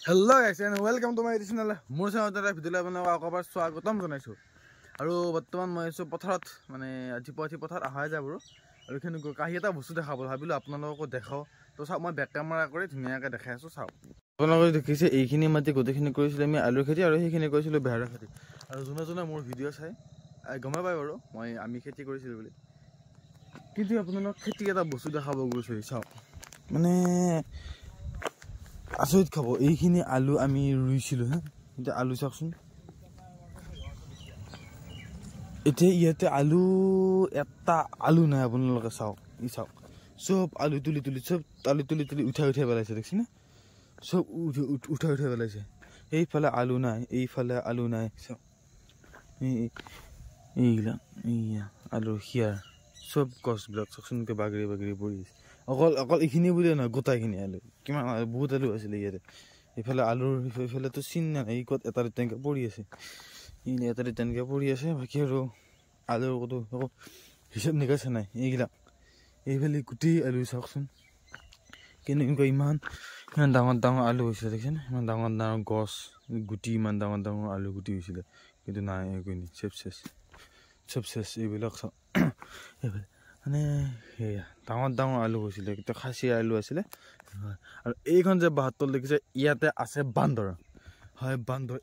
Hello guys and welcome to my channel. মোৰ চেনেলত video' বনাব আকবাৰ স্বাগতম জনাইছো আৰু বৰ্তমান মই আছো পথাৰত মানে আজি পথাৰত আহা যায় বাৰু আৰু খেনে কাহি এটা বস্তু দেখাব ভাবিলো আপোনালোকক দেখাও তো চাও মই বেক ক্যামেৰা কৰি ধুনিয়াকৈ দেখাই আছো চাও আপোনালোকে দেখিছে এইখিনি মাটি গোটেইখিনি কৰিছিল আমি আলু খেতি আৰু সেইখিনি কৰিছিল বেহাৰা খেতি আৰু জুনা মোৰ ভিডিঅ' চাই গমা পাই বাৰু মই আমি খেতি কৰিছিল বুলি কিন্তু আপোনালোকক খেতি এটা বস্তু দেখাব গৈছো চাও মানে আচৰিত খাব এইখিনি আলু আমি ৰুইছিলো হা এটা আলু চাওকচোন এতিয়া ইয়াতে আলু এটা আলু নাই আপোনালোকে চাওক ই চাওক সব আলু তুলি সব আলু তুলি উঠাই পেলাইছে দেখিছেনে সব উঠাই পেলাইছে এইফালে আলু নাই এইফালে আলু নাই চাওক এইগিলা আলু হিয়াৰ সব গছবিলাক চাওকচোনকে বাগৰি পৰি আছে অকল এইখিনি বুলিয়ে নহয় গোটাইখিনি আলু কিমান বহুত আলু আছিলে ইয়াতে এইফালে আলুৰ এইফালে তো চিন নাই এই ক'ত এটা টেংকা পৰি আছে এটা টেংকা পৰি আছে বাকী আৰু আলুৰ কতো হিচাপ নিকাচ নাই এইগিলা এইফালে গুটি আলু চাওকচোন কেনেকুৱা ইমান ডাঙৰ আলু হৈছিলে দেখিছেনে ইমান ডাঙৰ গছ গুটি ইমান ডাঙৰ আলু গুটি হৈছিলে কিন্তু নাই একো নাই চব শেষ এইবিলাক চাওক এইফালে মানে হেয়া ডাঙৰ আলু হৈছিলে কিন্তু খাচী আলু আছিলে আৰু এইখন যে 72 দেখিছে ইয়াতে আছে বান্দৰ হয় বান্দৰ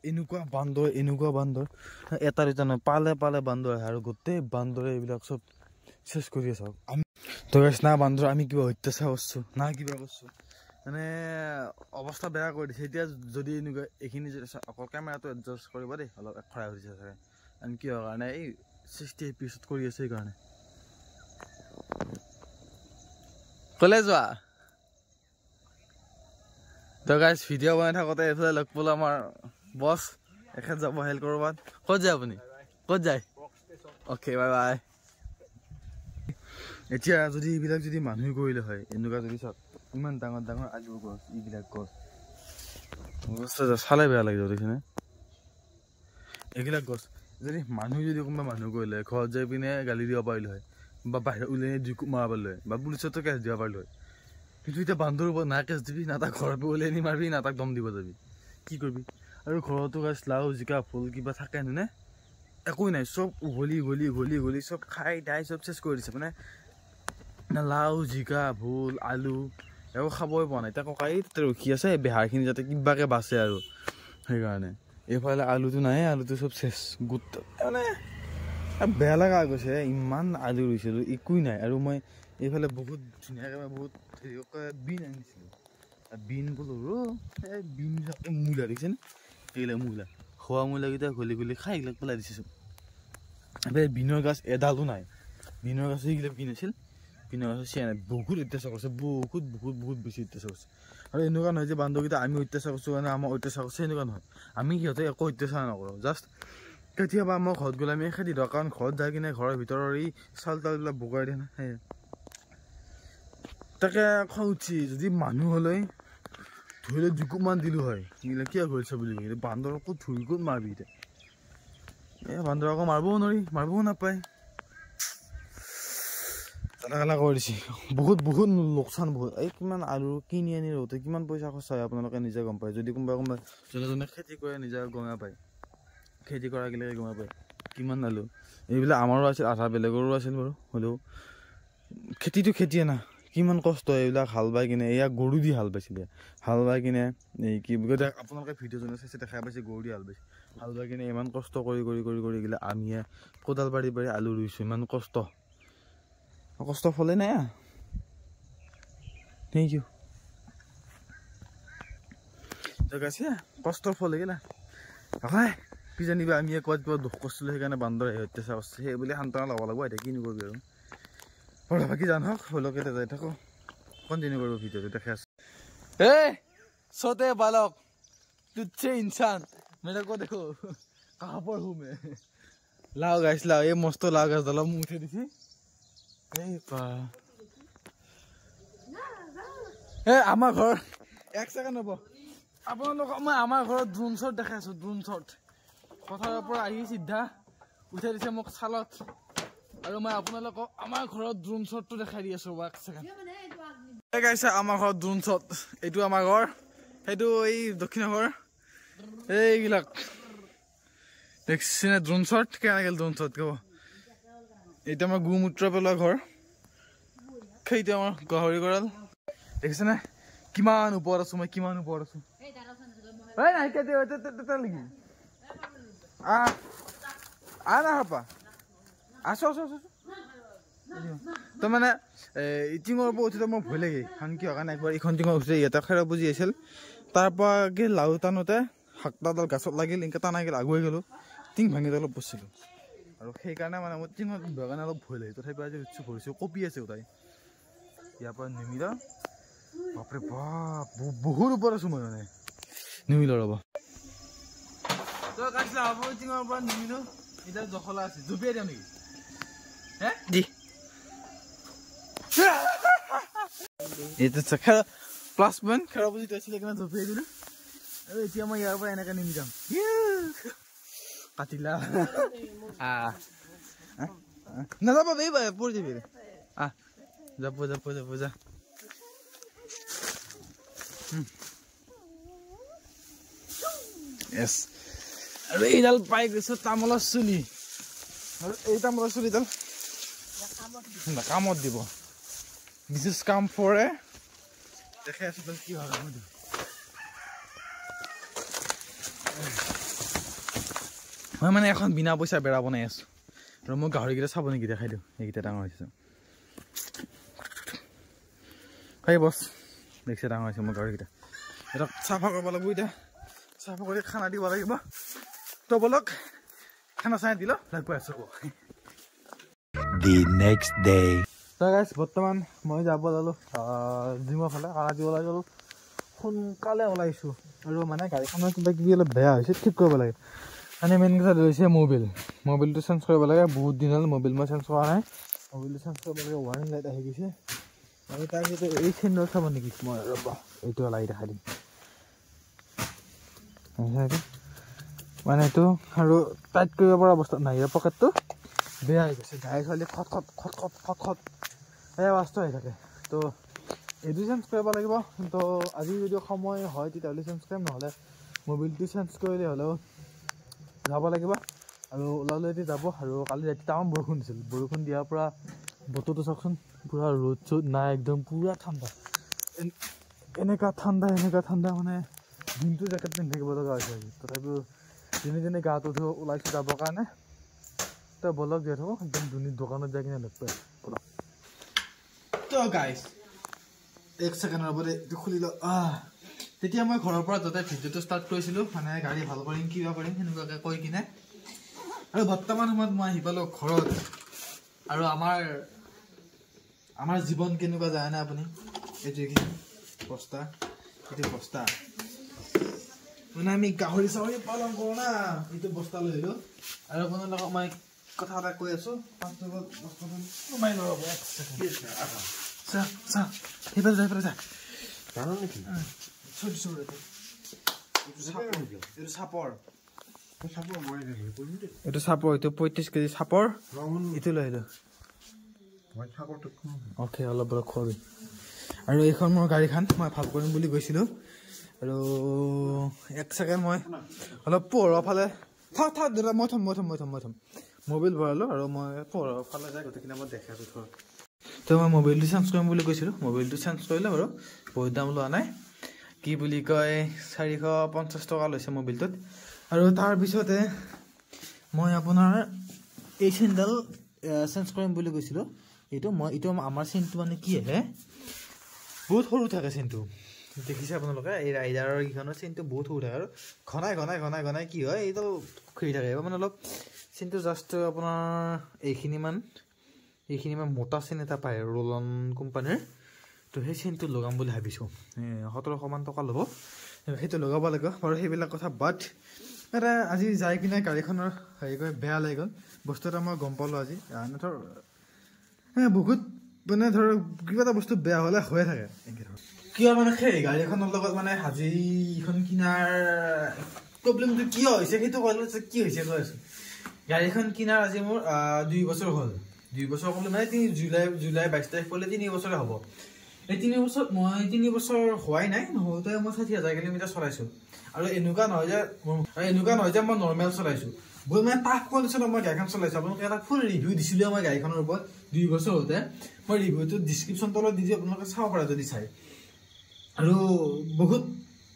এনেকুৱা বান্দৰ এটা দুটা নহয় পালে বান্দৰ আহে আৰু গোটেই বান্দৰে এইবিলাক চব শেষ কৰি আছে আমি তো গাইছ না বান্দৰ আমি কিবা অত্যাচাৰ কৰিছো না কিবা কৰিছো মানে অৱস্থা বেয়া কৰি দিছে এতিয়া যদি এনেকুৱা এইখিনি যদি অকল কেমেৰাটো এডজাষ্ট কৰিব দেই অলপ খৰাই হৈছে চাগে আৰু কিহৰ কাৰণে এই 60 এপিসোড কৰি আছে এইকাৰণে কলে যোৱা তো গাইছ ভিডিঅ' বনাই থাকোঁতে এইফালে লগ পালো আমাৰ বছ এখেত যাব হেল্প কৰবাত ক'ত যায় আপুনি ক'ত যায় অ'কে বাই এতিয়া যদি এইবিলাক যদি মানুহে কৰিলে হয় এনেকুৱা যদি চাওক ইমান ডাঙৰ আলু গছ এইবিলাক গছ অৱস্থা চালে বেয়া লাগি যাব দেখিছেনে এইবিলাক গছ যদি কোনোবা মানুহ কৰিলে ঘৰত যাই পিনে গালি দিব পাৰিলে হয় বা বাহিৰত উলিয়াই জুকু মাৰা পাৰিলে হয় বা পুলিচতো কেছ দিব পাৰিলে হয় কিন্তু এতিয়া বান্দৰ ওপৰত না কেছ দিবি না তাক ঘৰৰ পৰা উলিয়াই নি মাৰিবি না তাক দম দিব যাবি কি কৰিবি আৰু ঘৰতো গাছ লাও জিকা ফুল কিবা থাকে নে একোই নাই চব উঘলি চব খাই দাই চব চেছ কৰি দিছে মানে লাও জিকা ভোল আলু একো খাবই পোৱা নাই এতিয়া ককাই তাতে ৰখি আছে বেহাৰখিনি যাতে কিবাকে বাচে আৰু সেইকাৰণে এইফালে আলুটো নাই আলুটো চব চেছ গোট মানে বেয়া লগা গৈছে ইমান আলু ৰুইছিলোঁ একোই নাই আৰু মই এইফালে বহুত ধুনীয়াকৈ বহুত বিন আনিছিলোঁ বিন বোলো এই বিন মূলা দেখিছেনে এইবিলাক মূলা খোৱা মূলাকেইটা গলি খাই এইবিলাক পেলাই দিছে চব এই বিনৰ গাছ এডালো নাই বিনৰ গাছ এইবিলাক বিন আছিল বিনৰ গাছ চিয়া নাই বহুত অত্যাচাৰ কৰিছে বহুত বেছি অত্যাচাৰ কৰিছে আৰু এনেকুৱা নহয় যে বান্ধৱীকেইটা আমি অত্যাচাৰ কৰিছোঁ মানে আমাৰ অত্যাচাৰ কৰিছে এনেকুৱা নহয় আমি সিহঁতে একো অত্যাচাৰ নকৰোঁ জাষ্ট কেতিয়াবা মই ঘৰত গ'লে আমি খেতি দিওঁ কাৰণ ঘৰত যাই কিনে ঘৰৰ ভিতৰৰ এই চাউল তাউলবিলাক বগাই দিয়ে না সেয়ে তাকে খং উঠি যদি মানুহ হ'লে ধৰিলে জুকুমান দিলোঁ হয় এইবিলাক কিয় কৰিছে বুলি কয় বান্দৰ ক'ত ধৰি ক'ত মাৰিবি এতিয়া এই বান্দৰ আকৌ মাৰিবও নাপায় কালা কৰি দিছে বহুত লোকচান বহুত এই কিমান আলু কিনি আনি ৰওঁতে কিমান পইচা খৰচ হয় আপোনালোকে নিজে গম পায় যদি কোনোবা যোনে খেতি কৰে নিজে গমে পায় খেতি কৰাগিলাকে গমে পায় কিমান আলু এইবিলাক আমাৰো আছিল আধা বেলেগৰো আছিল বাৰু হ'লেও খেতিটো খেতিয়ে না কিমান কষ্ট এইবিলাক হাল বাই কিনে এয়া গৰু দি হাল বাইছিলে হাল বাই কিনে এই কি আপোনালোকে ভিডিঅ' যোনে চাইছে দেখা পাইছে গৰু দি হাল বাইছে হাল বাই কিনে ইমান কষ্ট কৰি গ'লে আমিয়ে কোদাল পাৰি আলু ৰুইছোঁ ইমান কষ্ট ফলে নাই থেংক ইউ আছে কষ্টৰ ফল গেলা হয় কি জানিবা আমি ক'ৰবাত কিবা দুখ কৰিছিলোঁ সেইকাৰণে বান্দৰ অত্যাচাৰ কৰিছে সেই বুলি সান্তনা ল'ব লাগিব এতিয়া কিনো কৰিবি আৰু বাকী জানক হ'লকে যাই থাকো কণ্টিনিউ কৰিব ভিডিঅ'টো দেখাই আছো ছোটে বালক তুঝसे इंसान मेरे को देखो कहाँ पर हूँ मैं लाओ गाइस लाओ ये मस्त लाओ गाइस दला मुंह उठे दिसी আমাৰ ঘৰ এক ছেকেণ্ড হ'ব আপোনালোকক মই আমাৰ ঘৰত ড্ৰোন শ্বট দেখাই আছো ড্ৰোন শ্বট পথাৰৰ পৰা আহি চিধা উঠাই দিছে মোক চালত আৰু মই আপোনালোকক আমাৰ ঘৰত ড্ৰোন শ্বটটো দেখাই দি আছো এক ছেকেণ্ড এই গাইছে আমাৰ ঘৰত ড্ৰোন শ্বট এইটো আমাৰ ঘৰ সেইটো এই দক্ষিণগৰ এইবিলাক দেখিছেনে ড্ৰোন শ্বট কেনেকৈ ড্ৰোন শ্বট ক'ব এইটো আমাৰ গোমূত্ৰ পেলোৱা ঘৰ সেইটো আমাৰ গাহৰি গঁৰাল দেখিছেনে কিমান ওপৰত আছো মই কিমান ওপৰত আছো আছো আছো আছো তো মানে টিঙৰ ওপৰত উঠোঁতে মোৰ ভয় লাগে কাৰণ কি কাৰণে একবাৰ এইখন টিঙৰ উঠোঁতে ইয়াতে খেৰ বুজি আছিল তাৰপৰা কি লাও টানোতে শাকটাডাল গাছত লাগিল এনেকৈ টানাই গ'ল আগুৱাই গ'লোঁ টিং ভাঙি অলপ বচিলোঁ আৰু সেইকাৰণে মানে মোৰ টিঙত উঠিবৰ কাৰণে অলপ ভয় লাগে তথাপিও আজি উঠছোঁ ভৰিছোঁ কঁপি আছে তাই ইয়াৰ পৰা নিমিলা বাপৰে বাপ বহুত ওপৰত আছোঁ মই মানে নিমিলো ৰ'ব তই কাটিলা হ'ব টিঙৰ পৰা নিমিলো এতিয়া জখলা আছে জুপিয়াই দিওঁ নেকি হে দি এইটো খেৰ প্লাছ পইণ্ট খেৰ বুজি আছিলে কিমান জপিয়াই দিলোঁ আৰু এতিয়া মই ইয়াৰ পৰা এনেকৈ নিমি যাম কাটিলা নাযাব এই পৰি যাবি যাব যাব যাব যা য়েছ আৰু এইডাল পাই গৈছোঁ তামোলৰ চুলি আৰু এই তামোলৰ চুলিডাল কামত দিব দিছ ইজ কাম ফৰ এ দেখাই আছো কি হয় মই মানে এখন বিনা পইচা বেৰা বনাই আছো আৰু মই গাহৰিকেইটা চাব নেকি দেখাই দিওঁ এইকেইটা ডাঙৰ হৈছে হয় বছ দেখিছে ডাঙৰ হৈছে মোৰ গাহৰিকেইটা এটা চাফা কৰিব লাগিব এতিয়া চাফা কৰি খানা দিব লাগিব তো বলক খানা চাই দিলোঁ লাগ পাই আছোঁ The next day. So guys, বৰ্তমান মই যাব লালো জিমৰ ফালে খানা দিব লাগে সোনকালে ওলাইছোঁ আৰু মানে গাড়ীখনৰ কিবা কিবি অলপ বেয়া হৈছে ঠিক কৰিব লাগে মানে মেইন কথা হৈছে মোবাইলটো চেঞ্জ কৰিব লাগে বহুত দিন হ'ল মোবাইল মই চেঞ্জ কৰা নাই মোবাইলটো চেঞ্জ কৰিব লাগে ৱাৰিং লাইট আহি গৈছে আৰু তাৰ ভিতৰত এই চেইনডাল চাব নেকি মই ৰ'বা এইটো লাইট দেখাই দিম মানে এইটো আৰু টাইট কৰিব পৰা অৱস্থাত নাই ইয়াৰ পকেটটো বেয়া হৈ গৈছে গাড়ী চলি খট খট খট খট খট খট এই আৱাজটো আহি থাকে তো এইটো চেঞ্জ কৰিব লাগিব কিন্তু আজি যদি সময় হয় তেতিয়াহ'লে চেঞ্জ কৰিম নহ'লে মোবাইলটো চেঞ্জ কৰিলে হ'লেও যাব লাগিব আৰু ওলালে এতিয়া যাব আৰু কালি ৰাতি তামাম বৰষুণ দিছিল বৰষুণ দিয়াৰ পৰা বতৰটো চাওকচোন পূৰা ৰ'দ চ'দ নাই একদম পূৰা ঠাণ্ডা এনেকুৱা ঠাণ্ডা মানে দিনটো জেকেট পিন্ধি থাকিব লগা হৈছে আজি তথাপিও যেনে গাটো ধুই ওলাইছোঁ যাবৰ কাৰণে তো বলক দিয়া থাকোঁ একদম ধুনীয়া দোকানত যাই কিনে লগ পাই বলক তো গাইজ এক ছেকেণ্ডৰ ৰ'ব এইটো খুলি লওঁ তেতিয়া মই ঘৰৰ পৰা যাতে ভিডিঅ'টো ষ্টাৰ্ট কৰিছিলোঁ মানে গাড়ী ভাল কৰিম কিবা কৰিম সেনেকুৱাকৈ কৈ কিনে আৰু বৰ্তমান সময়ত মই আহি পালোঁ ঘৰত আৰু আমাৰ জীৱন কেনেকুৱা জানে আপুনি এইটো বস্তা এইটো বস্তা মানে আমি গাহৰি চাহৰি পালন কৰোঁ না এইটো বস্তা লৈ আহিলোঁ আৰু আপোনাৰ লগত মই কথা এটা কৈ আছোঁ সোমাই ল'ব সেইফালে যা জানো নেকি এইটো চাপৰ এইটো 35 কেজি চাপৰ এইটো লৈ আহিলোঁ অ'কে অলপ অলপ খোৱাবি আৰু এইখন মোৰ গাড়ীখন মই ভাল কৰিম বুলি গৈছিলোঁ আৰু এক ছেকেণ্ড মই অলপ পোহৰৰ ফালে থাক দাদা মই থ'ম মোবাইল ভৰালোঁ আৰু মই পোহৰৰ ফালে যাই গোটেইখিনি মই দেখাইছোঁ ধৰক তো মই মোবাইলটো চেঞ্জ কৰিম বুলি কৈছিলোঁ মোবাইলটো চেঞ্জ কৰিলোঁ বাৰু বহুত দাম লোৱা নাই কি বুলি কয় 450 টকা লৈছে মোবাইলটোত আৰু তাৰপিছতে মই আপোনাৰ এই চেইনডাল চেঞ্জ কৰিম বুলি কৈছিলোঁ এইটো আমাৰ চেইনটো মানে কি আহে বহুত সৰু থাকে চেইনটো দেখিছে আপোনালোকে এই ৰাইডাৰৰ কেইখনৰ চেইনটো বহুত সৰু থাকে আৰু ঘনাই কি হয় এইডাল ঘূৰি থাকে মানে অলপ চেইনটো জাষ্ট আপোনাৰ এইখিনিমান মোটা চেইন এটা পায় ৰোলন কোম্পানীৰ তো সেই চেইনটো লগাম বুলি ভাবিছোঁ 1700 মান টকা ল'ব সেইটো লগাব লাগিব বাৰু সেইবিলাক কথা বাট এটা আজি যাই কিনে গাড়ীখনৰ হেৰি কৰি বেয়া লাগি গ'ল বস্তু এটা মই গম পালোঁ আজি ধৰ বহুত মানে ধৰক কিবা এটা বস্তু বেয়া হ'লে হৈয়ে থাকে কিয় মানে সেই গাড়ীখনৰ লগত মানে আজিখন কিনাৰ প্ৰব্লেমটো কিয় হৈছে সেইটো ক'লোঁ কি হৈছে কৈ আছোঁ গাড়ীখন কিনাৰ আজি মোৰ 2 বছৰ হ'ল 2 বছৰ ক'লে মানে জুলাই 22 তাৰিখ ক'লে 3 বছৰে হ'ব এই 3 বছৰ মই 3 বছৰ হোৱাই নাই নহওঁতে মই 60,000 কিলোমিটাৰ চলাইছোঁ আৰু এনেকুৱা নহয় যে মই নৰ্মেল চলাইছোঁ বহুত মানে টাফ কণ্ডিশ্যনত মই গাড়ীখন চলাইছোঁ আপোনালোকে এটা ফুল ৰিভিউ দিছিলোঁ মই গাড়ীখনৰ ওপৰত 2 বছৰ হওঁতে মই ৰিভিউটো ডিছক্ৰিপশ্যন তলত দি আপোনালোকে চাব পাৰে যদি চাই আৰু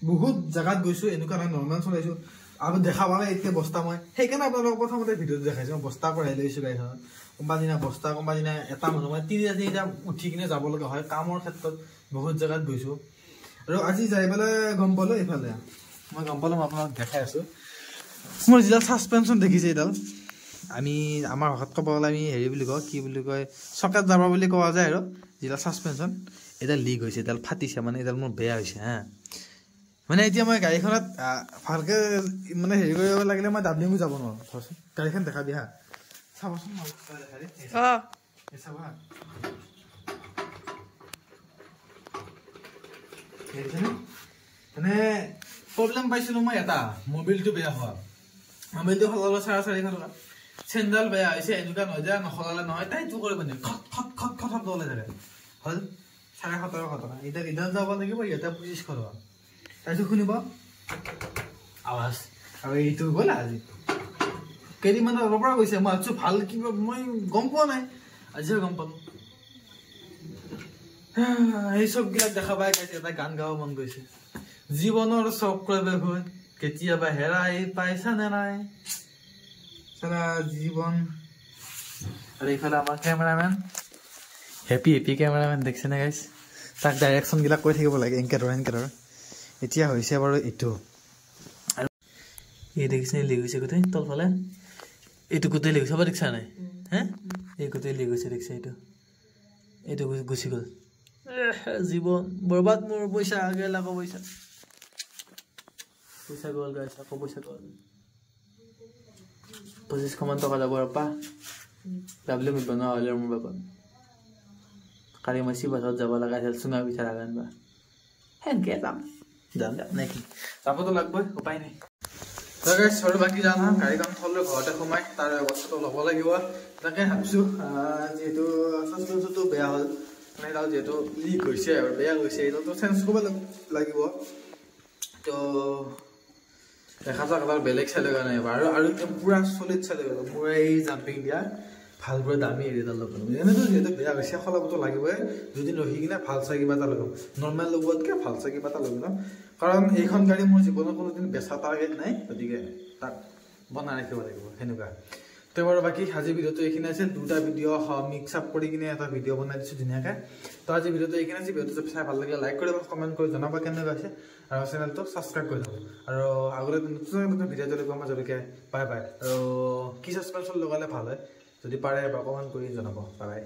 বহুত জেগাত গৈছোঁ এনেকুৱা নহয় নৰ্মেল চলাইছোঁ আৰু দেখা পালে এতিয়া বস্তা মই সেইকাৰণে আপোনালোকক প্ৰথমতে ভিডিঅ'টো দেখাইছোঁ মই বস্তা কঢ়াই লৈছোঁ গাড়ীখনত কোনোবাদিনা বস্তা কোনোবাদিনা এটা মানুহ মই 3 উঠি কিনে যাব লগা হয় কামৰ ক্ষেত্ৰত বহুত জেগাত গৈছোঁ আৰু আজি যাই পেলাই গম পালোঁ এইফালে মই গম পালোঁ মই আপোনাক দেখাই আছোঁ মোৰ যিডাল ছাছপেনশ্যন দেখিছে এইডাল আমাৰ ভাষাত ক'ব গ'লে আমি হেৰি বুলি কওঁ কি বুলি কয় চকাত যাব বুলি কোৱা যায় আৰু যিডাল ছাছপেনশ্যন এইডাল লিক হৈছে এইডাল ফাটিছে মানে এইডাল মোৰ বেয়া হৈছে হা মানে এতিয়া মই গাড়ীখনত ভালকৈ মানে হেৰি কৰিব লাগিলে মই ডাবলিঙো যাব নোৱাৰোঁ চাওঁচোন গাড়ীখন দেখাবি হা চাবচোন চাবা মানে প্ৰব্লেম পাইছিলোঁ মই এটা মবিলটো বেয়া হোৱা মবিলটো সলালে 450 টকা চেণ্ডেল বেয়া হৈছে এনেকুৱা নহয় যে নসলালে নহয় তাইটো কৰিব নে খট খট খট খট দলে থাকে হ'ল 1750 টকা এতিয়া ইদান যাব লাগিব ইয়াতে 2500 টকা তাইটো শুনিব আৱাজ আৰু এইটো গ'ল আজি কেইদিনমান আগৰ পৰা গৈছে মই ভাবিছোঁ ভাল কিবা মই গম পোৱা নাই আজিহে গম পালোঁ এই চববিলাক দেখা পাই গাইছে এটা গান গাব মন গৈছে জীৱনৰ চক্ৰবে হৈ কেতিয়াবা হেৰাই পাইছা নে নাই চালা জীৱন আৰু এইফালে আমাৰ কেমেৰামেন হেপী কেমেৰামেন দেখিছে নে গাইছ তাক ডাইৰেকশ্যনবিলাক কৈ থাকিব লাগে এনকে ধৰ এতিয়া হৈছে বাৰু এইটো আৰু এই দেখিছে লিক হৈছে গোটেই তলফালে এইটো গোটেই লিক হৈছে চাব দেখিছা নাই হে এই গোটেই লিক হৈছে দেখিছে এইটো গুচি গ'ল জীৱন বৰবাদ মোৰ পইচা আগে লাগো পইচা গ'ল গাইছ আকৌ পইচা গ'ল 2500 মান টকা যাব ৰপা ডাবলিং মিলব নহ'লে মোৰ বাপত কালি মই চিবাছত যাব লগা আছিল চুঙা পিঠা আনবা সেনকে যাম নেকি যাবতো লাগবই উপায় নাই আৰু বাকী যাম হা গাড়ীখন থ'লে ঘৰতে সোমাই তাৰ অৱস্থাটো ল'ব লাগিব তাকে ভাবিছোঁ যিহেতু ছাছপেনশ্যনটো বেয়া হ'ল মানে এডাল যিহেতু লিক হৈছে আৰু বেয়া হৈছে এইডালটো চেঞ্জ কৰিব লাগিব তো দেখা যাওক এডাল বেলেগ চাই লগা নাই আৰু একদম পূৰা চলিড চাই লগা মোৰ এই জাম্পিং দিয়া ভাল পুৰা দামী এৰিডাল ল'ব এনেতো যিহেতু বেয়া হৈছে সলাবতো লাগিবই দুদিন ৰখি কিনে ভাল চাই কিবা এটা লগাম নৰ্মেল লগোৱাতকৈ ভাল চাই কিবা এটা লৈ ল'ম কাৰণ এইখন গাড়ী মোৰ জীৱনত কোনোদিন বেচা টাৰ্গেট নাই গতিকে তাক বনাই ৰাখিব লাগিব সেনেকুৱা তো বাৰু বাকী আজি ভিডিঅ'টো এইখিনি আছিল 2টা ভিডিঅ' মিক্স আপ কৰি কিনে এটা ভিডিঅ' বনাই দিছোঁ ধুনীয়াকৈ তো আজি ভিডিঅ'টো এইখিনি আছে ভিডিঅ'টো চাই ভাল লাগিলে লাইক কৰিব কমেণ্ট কৰি জনাব কেনেকুৱা হৈছে আৰু চেনেলটো ছাবস্ক্ৰাইব কৰি ল'ব আৰু আগলৈ নতুন ভিডিঅ' যদি পাম মাজলৈকে বাই আৰু কি ছাছপেনশ্যন লগালে ভাল হয় যদি পাৰে বা কমেণ্ট কৰি জনাব বাই